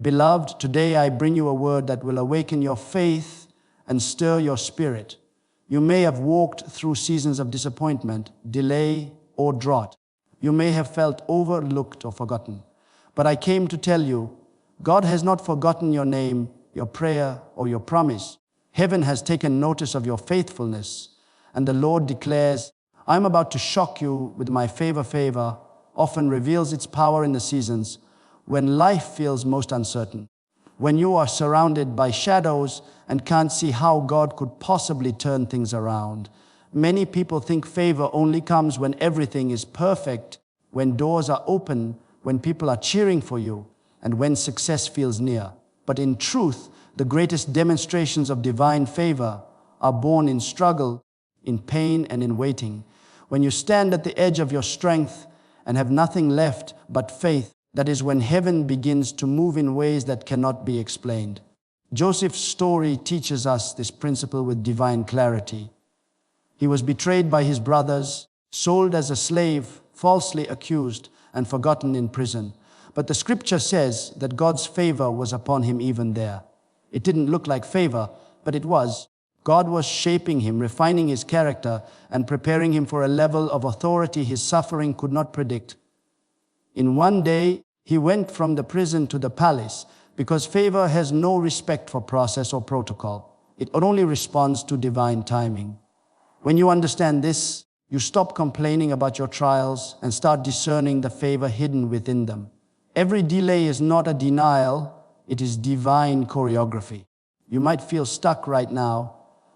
Beloved, today I bring you a word that will awaken your faith and stir your spirit. You may have walked through seasons of disappointment, delay, or drought. You may have felt overlooked or forgotten. But I came to tell you, God has not forgotten your name, your prayer, or your promise. Heaven has taken notice of your faithfulness, and the Lord declares, I'm about to shock you with my favor. Favor often reveals its power in the seasons when life feels most uncertain, when you are surrounded by shadows and can't see how God could possibly turn things around. Many people think favor only comes when everything is perfect, when doors are open, when people are cheering for you, and when success feels near. But in truth, the greatest demonstrations of divine favor are born in struggle, in pain, and in waiting. When you stand at the edge of your strength and have nothing left but faith, that is when heaven begins to move in ways that cannot be explained. Joseph's story teaches us this principle with divine clarity. He was betrayed by his brothers, sold as a slave, falsely accused, and forgotten in prison. But the scripture says that God's favor was upon him even there. It didn't look like favor, but it was. God was shaping him, refining his character, and preparing him for a level of authority his suffering could not predict. In one day, he went from the prison to the palace, because favor has no respect for process or protocol. It only responds to divine timing. When you understand this, you stop complaining about your trials and start discerning the favor hidden within them. Every delay is not a denial, it is divine choreography. You might feel stuck right now,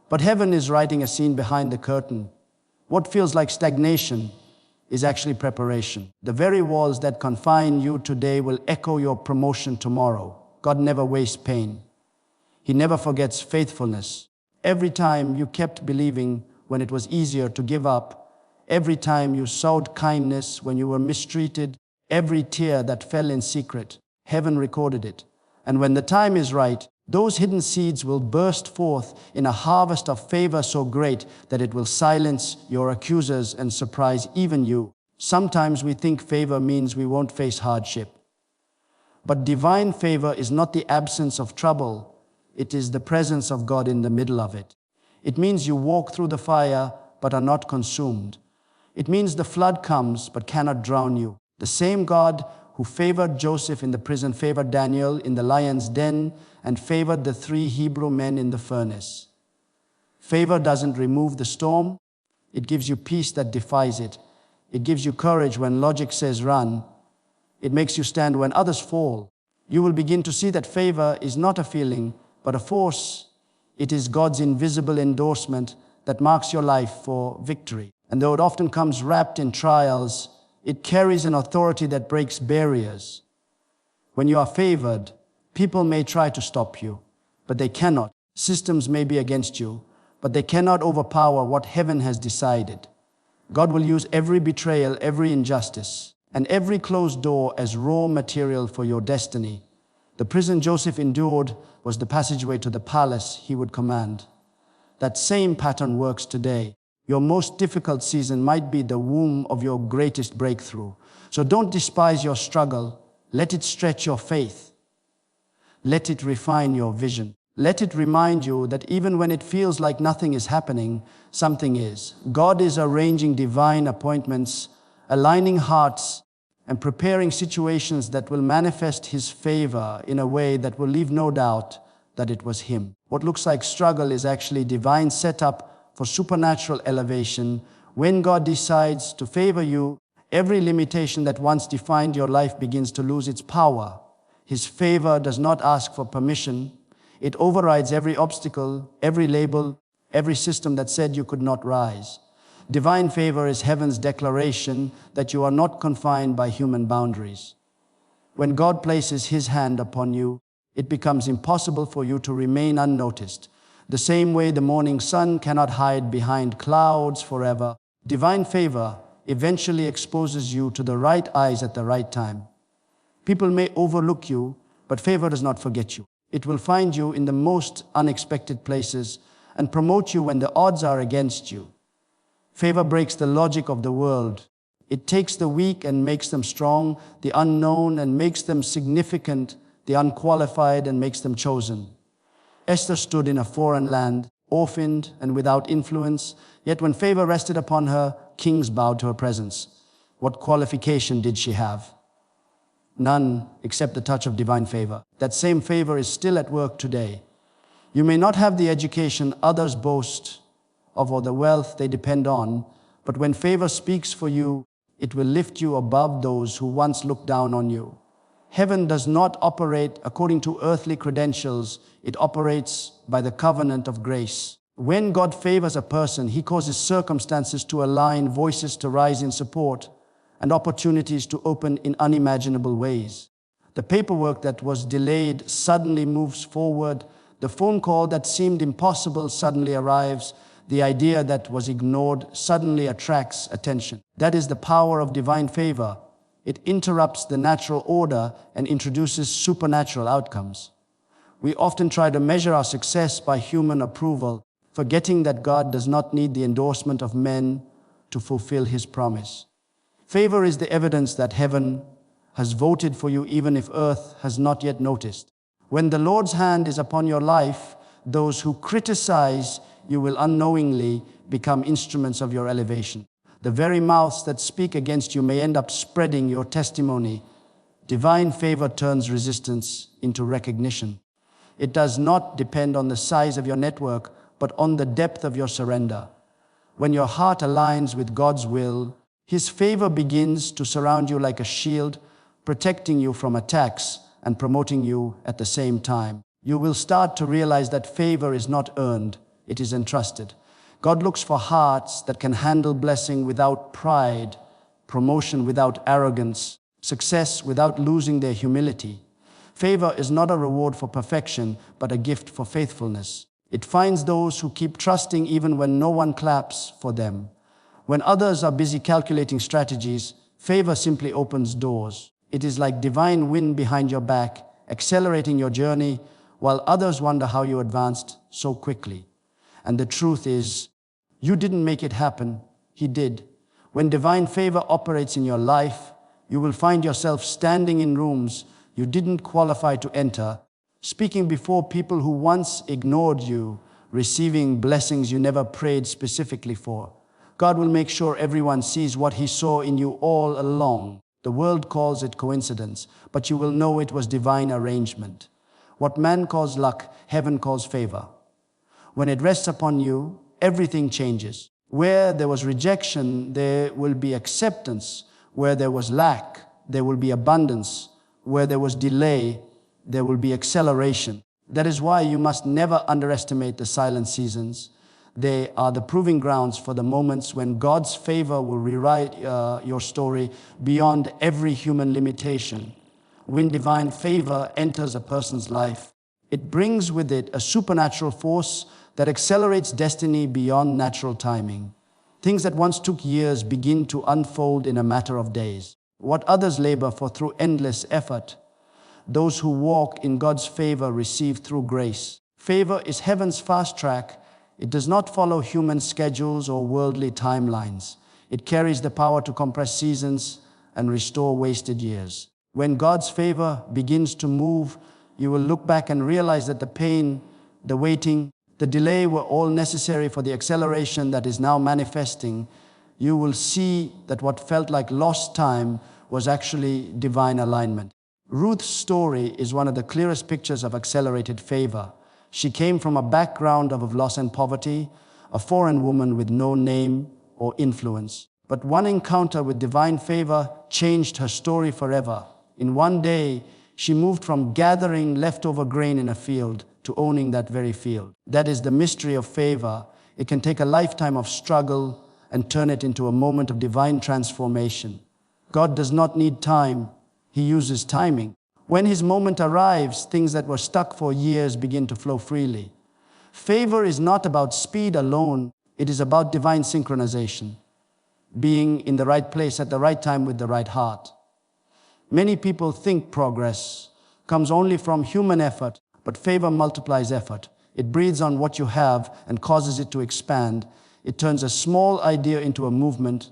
but heaven is writing a scene behind the curtain. What feels like stagnation is actually preparation. The very walls that confine you today will echo your promotion tomorrow. God never wastes pain. He never forgets faithfulness. Every time you kept believing when it was easier to give up, every time you sowed kindness when you were mistreated, every tear that fell in secret, heaven recorded it. And when the time is right, those hidden seeds will burst forth in a harvest of favor so great that it will silence your accusers and surprise even you. Sometimes we think favor means we won't face hardship. But divine favor is not the absence of trouble. It is the presence of God in the middle of it. It means you walk through the fire but are not consumed. It means the flood comes but cannot drown you. The same God who favored Joseph in the prison favored Daniel in the lion's den and favored the 3 Hebrew men in the furnace. Favor doesn't remove the storm. It gives you peace that defies it. It gives you courage when logic says run. It makes you stand when others fall. You will begin to see that favor is not a feeling, but a force. It is God's invisible endorsement that marks your life for victory. And though it often comes wrapped in trials, it carries an authority that breaks barriers. When you are favored, people may try to stop you, but they cannot. Systems may be against you, but they cannot overpower what heaven has decided. God will use every betrayal, every injustice, and every closed door as raw material for your destiny. The prison Joseph endured was the passageway to the palace he would command. That same pattern works today. Your most difficult season might be the womb of your greatest breakthrough. So don't despise your struggle. Let it stretch your faith. Let it refine your vision. Let it remind you that even when it feels like nothing is happening, something is. God is arranging divine appointments, aligning hearts, and preparing situations that will manifest His favor in a way that will leave no doubt that it was Him. What looks like struggle is actually divine setup for supernatural elevation. When God decides to favor you, every limitation that once defined your life begins to lose its power. His favor does not ask for permission. It overrides every obstacle, every label, every system that said you could not rise. Divine favor is heaven's declaration that you are not confined by human boundaries. When God places His hand upon you, it becomes impossible for you to remain unnoticed. The same way the morning sun cannot hide behind clouds forever, divine favor eventually exposes you to the right eyes at the right time. People may overlook you, but favor does not forget you. It will find you in the most unexpected places and promote you when the odds are against you. Favor breaks the logic of the world. It takes the weak and makes them strong, the unknown and makes them significant, the unqualified, and makes them chosen. Esther stood in a foreign land, orphaned and without influence, yet when favor rested upon her, kings bowed to her presence. What qualification did she have? None except the touch of divine favor. That same favor is still at work today. You may not have the education others boast of or the wealth they depend on, but when favor speaks for you, it will lift you above those who once looked down on you. Heaven does not operate according to earthly credentials. It operates by the covenant of grace. When God favors a person, he causes circumstances to align, voices to rise in support, and opportunities to open in unimaginable ways. The paperwork that was delayed suddenly moves forward. The phone call that seemed impossible suddenly arrives. The idea that was ignored suddenly attracts attention. That is the power of divine favor. It interrupts the natural order and introduces supernatural outcomes. We often try to measure our success by human approval, forgetting that God does not need the endorsement of men to fulfill his promise. Favor is the evidence that heaven has voted for you even if earth has not yet noticed. When the Lord's hand is upon your life, those who criticize you will unknowingly become instruments of your elevation. The very mouths that speak against you may end up spreading your testimony. Divine favor turns resistance into recognition. It does not depend on the size of your network, but on the depth of your surrender. When your heart aligns with God's will, his favor begins to surround you like a shield, protecting you from attacks and promoting you at the same time. You will start to realize that favor is not earned, it is entrusted. God looks for hearts that can handle blessing without pride, promotion without arrogance, success without losing their humility. Favor is not a reward for perfection, but a gift for faithfulness. It finds those who keep trusting even when no one claps for them. When others are busy calculating strategies, favor simply opens doors. It is like divine wind behind your back, accelerating your journey, while others wonder how you advanced so quickly. And the truth is, you didn't make it happen, he did. When divine favor operates in your life, you will find yourself standing in rooms you didn't qualify to enter, speaking before people who once ignored you, receiving blessings you never prayed specifically for. God will make sure everyone sees what he saw in you all along. The world calls it coincidence, but you will know it was divine arrangement. What man calls luck, heaven calls favor. When it rests upon you, everything changes. Where there was rejection, there will be acceptance. Where there was lack, there will be abundance. Where there was delay, there will be acceleration. That is why you must never underestimate the silent seasons. They are the proving grounds for the moments when God's favor will rewrite your story beyond every human limitation. When divine favor enters a person's life, it brings with it a supernatural force that accelerates destiny beyond natural timing. Things that once took years begin to unfold in a matter of days. What others labor for through endless effort, those who walk in God's favor receive through grace. Favor is heaven's fast track. It does not follow human schedules or worldly timelines. It carries the power to compress seasons and restore wasted years. When God's favor begins to move, you will look back and realize that the pain, the waiting, the delay were all necessary for the acceleration that is now manifesting. You will see that what felt like lost time was actually divine alignment. Ruth's story is one of the clearest pictures of accelerated favor. She came from a background of loss and poverty, a foreign woman with no name or influence. But one encounter with divine favor changed her story forever. In one day, she moved from gathering leftover grain in a field to owning that very field. That is the mystery of favor. It can take a lifetime of struggle and turn it into a moment of divine transformation. God does not need time. He uses timing. When his moment arrives, things that were stuck for years begin to flow freely. Favor is not about speed alone. It is about divine synchronization, being in the right place at the right time with the right heart. Many people think progress comes only from human effort, but favor multiplies effort. It breathes on what you have and causes it to expand. It turns a small idea into a movement,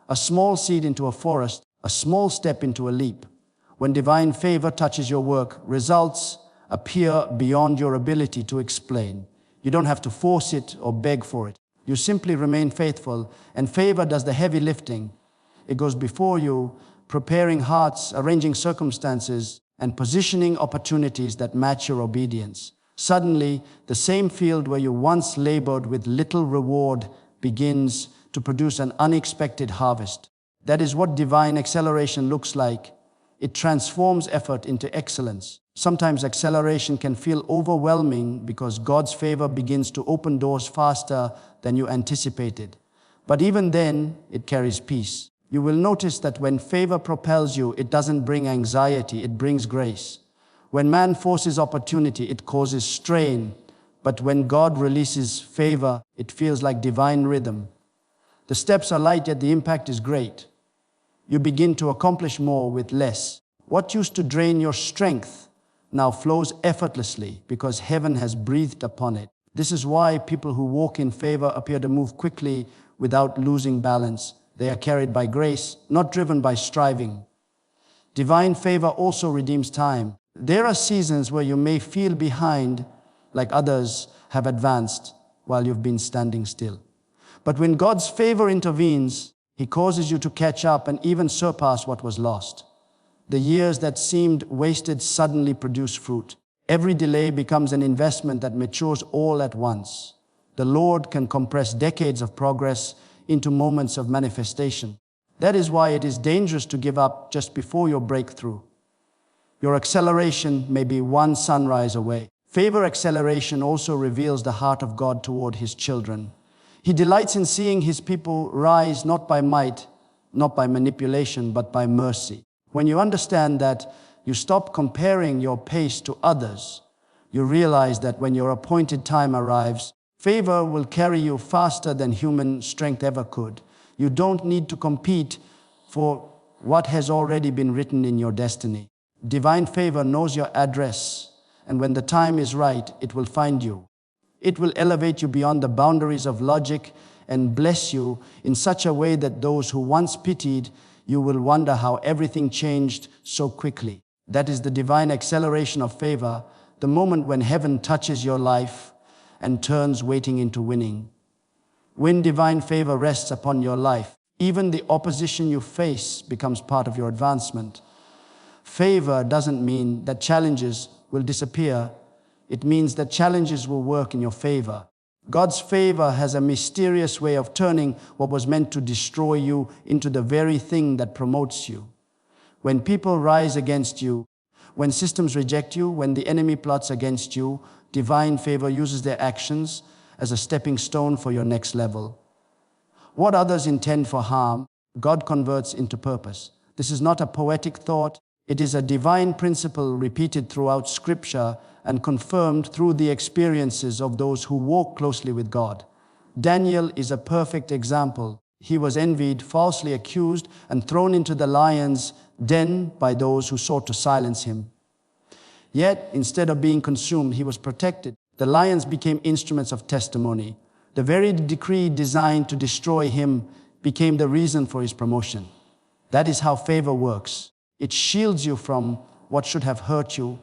a small seed into a forest, a small step into a leap. When divine favor touches your work, results appear beyond your ability to explain. You don't have to force it or beg for it. You simply remain faithful, and favor does the heavy lifting. It goes before you, preparing hearts, arranging circumstances, and positioning opportunities that match your obedience. Suddenly, the same field where you once labored with little reward begins to produce an unexpected harvest. That is what divine acceleration looks like. It transforms effort into excellence. Sometimes acceleration can feel overwhelming because God's favor begins to open doors faster than you anticipated. But even then, it carries peace. You will notice that when favor propels you, it doesn't bring anxiety, it brings grace. When man forces opportunity, it causes strain. But when God releases favor, it feels like divine rhythm. The steps are light, yet the impact is great. You begin to accomplish more with less. What used to drain your strength now flows effortlessly because heaven has breathed upon it. This is why people who walk in favor appear to move quickly without losing balance. They are carried by grace, not driven by striving. Divine favor also redeems time. There are seasons where you may feel behind, like others have advanced while you've been standing still. But when God's favor intervenes, He causes you to catch up and even surpass what was lost. The years that seemed wasted suddenly produce fruit. Every delay becomes an investment that matures all at once. The Lord can compress decades of progress into moments of manifestation. That is why it is dangerous to give up just before your breakthrough. Your acceleration may be one sunrise away. Favor acceleration also reveals the heart of God toward His children. He delights in seeing His people rise not by might, not by manipulation, but by mercy. When you understand that, you stop comparing your pace to others. You realize that when your appointed time arrives, favor will carry you faster than human strength ever could. You don't need to compete for what has already been written in your destiny. Divine favor knows your address, and when the time is right, it will find you. It will elevate you beyond the boundaries of logic and bless you in such a way that those who once pitied you will wonder how everything changed so quickly. That is the divine acceleration of favor, the moment when heaven touches your life and turns waiting into winning. When divine favor rests upon your life, even the opposition you face becomes part of your advancement. Favor doesn't mean that challenges will disappear. It means that challenges will work in your favor. God's favor has a mysterious way of turning what was meant to destroy you into the very thing that promotes you. When people rise against you, when systems reject you, when the enemy plots against you, divine favor uses their actions as a stepping stone for your next level. What others intend for harm, God converts into purpose. This is not a poetic thought. It is a divine principle repeated throughout Scripture and confirmed through the experiences of those who walk closely with God. Daniel is a perfect example. He was envied, falsely accused, and thrown into the lion's den by those who sought to silence him. Yet, instead of being consumed, he was protected. The lions became instruments of testimony. The very decree designed to destroy him became the reason for his promotion. That is how favor works. It shields you from what should have hurt you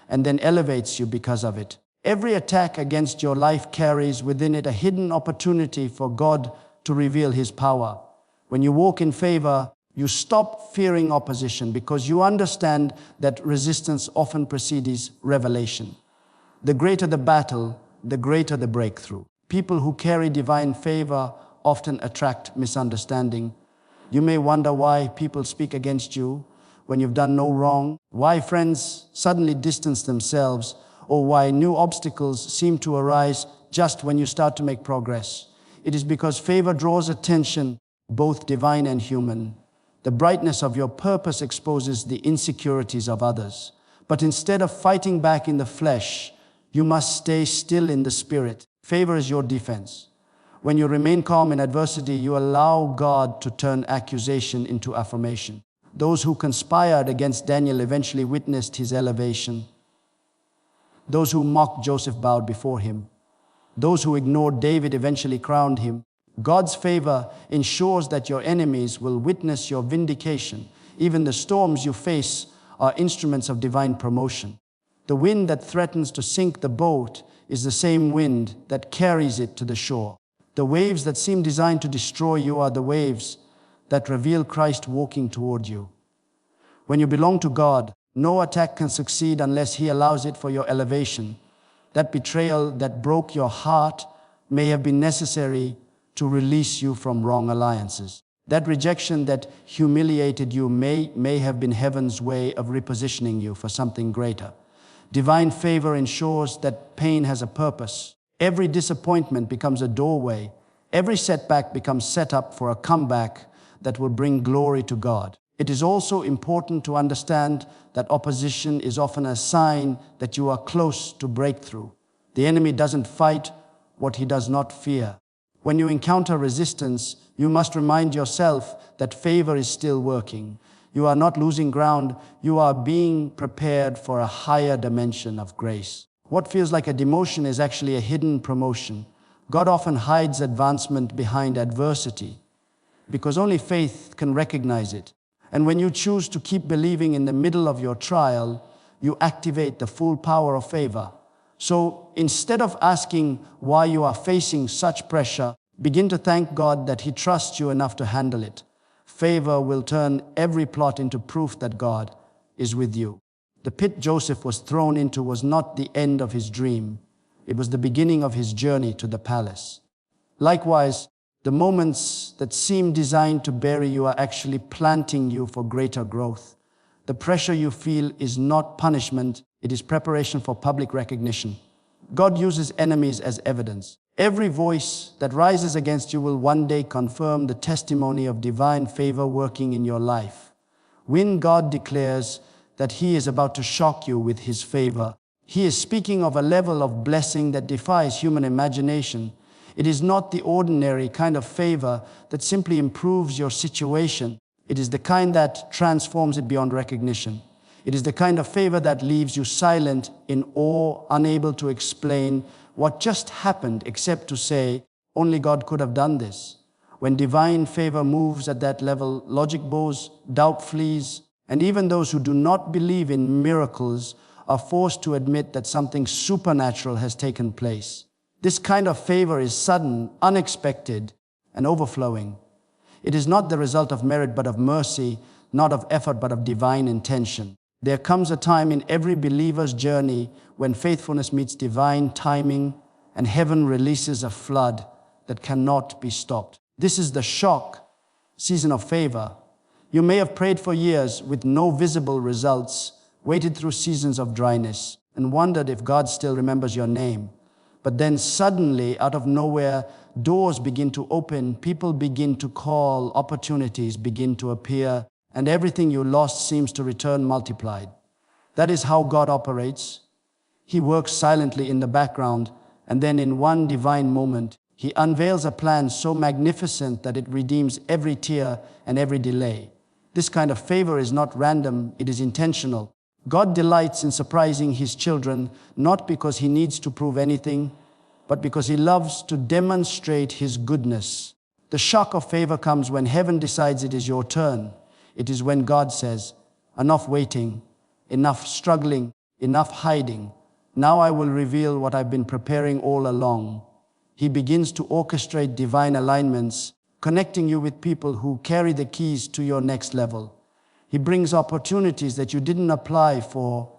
and then elevates you because of it. Every attack against your life carries within it a hidden opportunity for God to reveal His power. When you walk in favor, you stop fearing opposition because you understand that resistance often precedes revelation. The greater the battle, the greater the breakthrough. People who carry divine favor often attract misunderstanding. You may wonder why people speak against you when you've done no wrong, why friends suddenly distance themselves, or why new obstacles seem to arise just when you start to make progress. It is because favor draws attention, both divine and human. The brightness of your purpose exposes the insecurities of others. But instead of fighting back in the flesh, you must stay still in the spirit. Favor is your defense. When you remain calm in adversity, you allow God to turn accusation into affirmation. Those who conspired against Daniel eventually witnessed his elevation. Those who mocked Joseph bowed before him. Those who ignored David eventually crowned him. God's favor ensures that your enemies will witness your vindication. Even the storms you face are instruments of divine promotion. The wind that threatens to sink the boat is the same wind that carries it to the shore. The waves that seem designed to destroy you are the waves that reveal Christ walking toward you. When you belong to God, no attack can succeed unless He allows it for your elevation. That betrayal that broke your heart may have been necessary to release you from wrong alliances. That rejection that humiliated you may have been heaven's way of repositioning you for something greater. Divine favor ensures that pain has a purpose. Every disappointment becomes a doorway. Every setback becomes set up for a comeback that will bring glory to God. It is also important to understand that opposition is often a sign that you are close to breakthrough. The enemy doesn't fight what he does not fear. When you encounter resistance, you must remind yourself that favor is still working. You are not losing ground. You are being prepared for a higher dimension of grace. What feels like a demotion is actually a hidden promotion. God often hides advancement behind adversity because only faith can recognize it. And when you choose to keep believing in the middle of your trial, you activate the full power of favor. So instead of asking why you are facing such pressure, begin to thank God that He trusts you enough to handle it. Favor will turn every plot into proof that God is with you. The pit Joseph was thrown into was not the end of his dream. It was the beginning of his journey to the palace. Likewise, the moments that seem designed to bury you are actually planting you for greater growth. The pressure you feel is not punishment, it is preparation for public recognition. God uses enemies as evidence. Every voice that rises against you will one day confirm the testimony of divine favor working in your life. When God declares that He is about to shock you with His favor, He is speaking of a level of blessing that defies human imagination. It is not the ordinary kind of favor that simply improves your situation. It is the kind that transforms it beyond recognition. It is the kind of favor that leaves you silent, in awe, unable to explain what just happened except to say, only God could have done this. When divine favor moves at that level, logic bows, doubt flees, and even those who do not believe in miracles are forced to admit that something supernatural has taken place. This kind of favor is sudden, unexpected, and overflowing. It is not the result of merit but of mercy, not of effort but of divine intention. There comes a time in every believer's journey when faithfulness meets divine timing and heaven releases a flood that cannot be stopped. This is the shock season of favor. You may have prayed for years with no visible results, waited through seasons of dryness, and wondered if God still remembers your name. But then suddenly, out of nowhere, doors begin to open, people begin to call, opportunities begin to appear, and everything you lost seems to return multiplied. That is how God operates. He works silently in the background, and then in one divine moment, He unveils a plan so magnificent that it redeems every tear and every delay. This kind of favor is not random, it is intentional. God delights in surprising His children, not because He needs to prove anything, but because He loves to demonstrate His goodness. The shock of favor comes when heaven decides it is your turn. It is when God says, enough waiting, enough struggling, enough hiding. Now I will reveal what I've been preparing all along. He begins to orchestrate divine alignments, connecting you with people who carry the keys to your next level. He brings opportunities that you didn't apply for,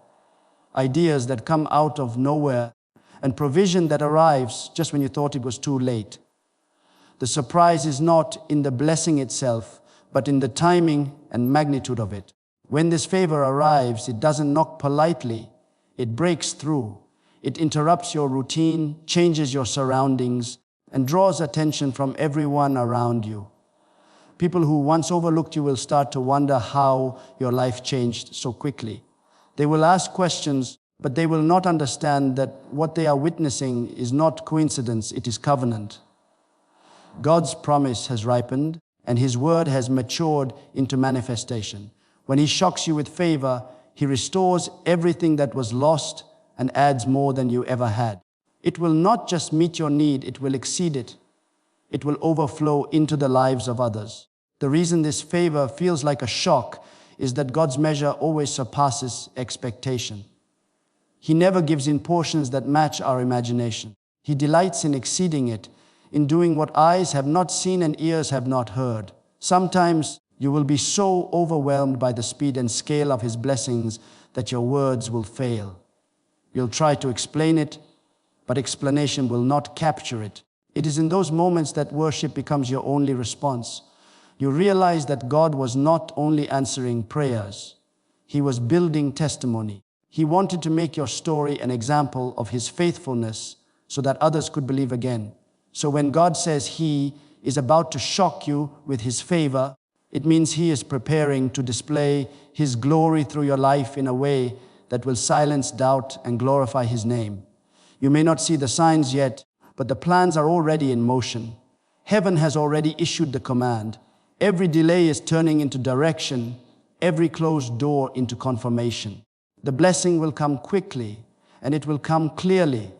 ideas that come out of nowhere, and provision that arrives just when you thought it was too late. The surprise is not in the blessing itself, but in the timing and magnitude of it. When this favor arrives, it doesn't knock politely. It breaks through. It interrupts your routine, changes your surroundings, and draws attention from everyone around you. People who once overlooked you will start to wonder how your life changed so quickly. They will ask questions, but they will not understand that what they are witnessing is not coincidence, it is covenant. God's promise has ripened, and His word has matured into manifestation. When He shocks you with favor, He restores everything that was lost and adds more than you ever had. It will not just meet your need, it will exceed it. It will overflow into the lives of others. The reason this favor feels like a shock is that God's measure always surpasses expectation. He never gives in portions that match our imagination. He delights in exceeding it, in doing what eyes have not seen and ears have not heard. Sometimes you will be so overwhelmed by the speed and scale of His blessings that your words will fail. You'll try to explain it, but explanation will not capture it. It is in those moments that worship becomes your only response. You realize that God was not only answering prayers, He was building testimony. He wanted to make your story an example of His faithfulness so that others could believe again. So when God says He is about to shock you with His favor, it means He is preparing to display His glory through your life in a way that will silence doubt and glorify His name. You may not see the signs yet, but the plans are already in motion. Heaven has already issued the command. Every delay is turning into direction, every closed door into confirmation. The blessing will come quickly, and it will come clearly.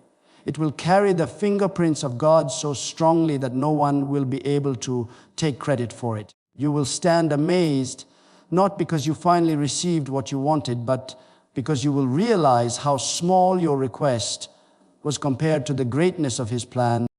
It will carry the fingerprints of God so strongly that no one will be able to take credit for it. You will stand amazed, not because you finally received what you wanted, but because you will realize how small your request was compared to the greatness of His plan.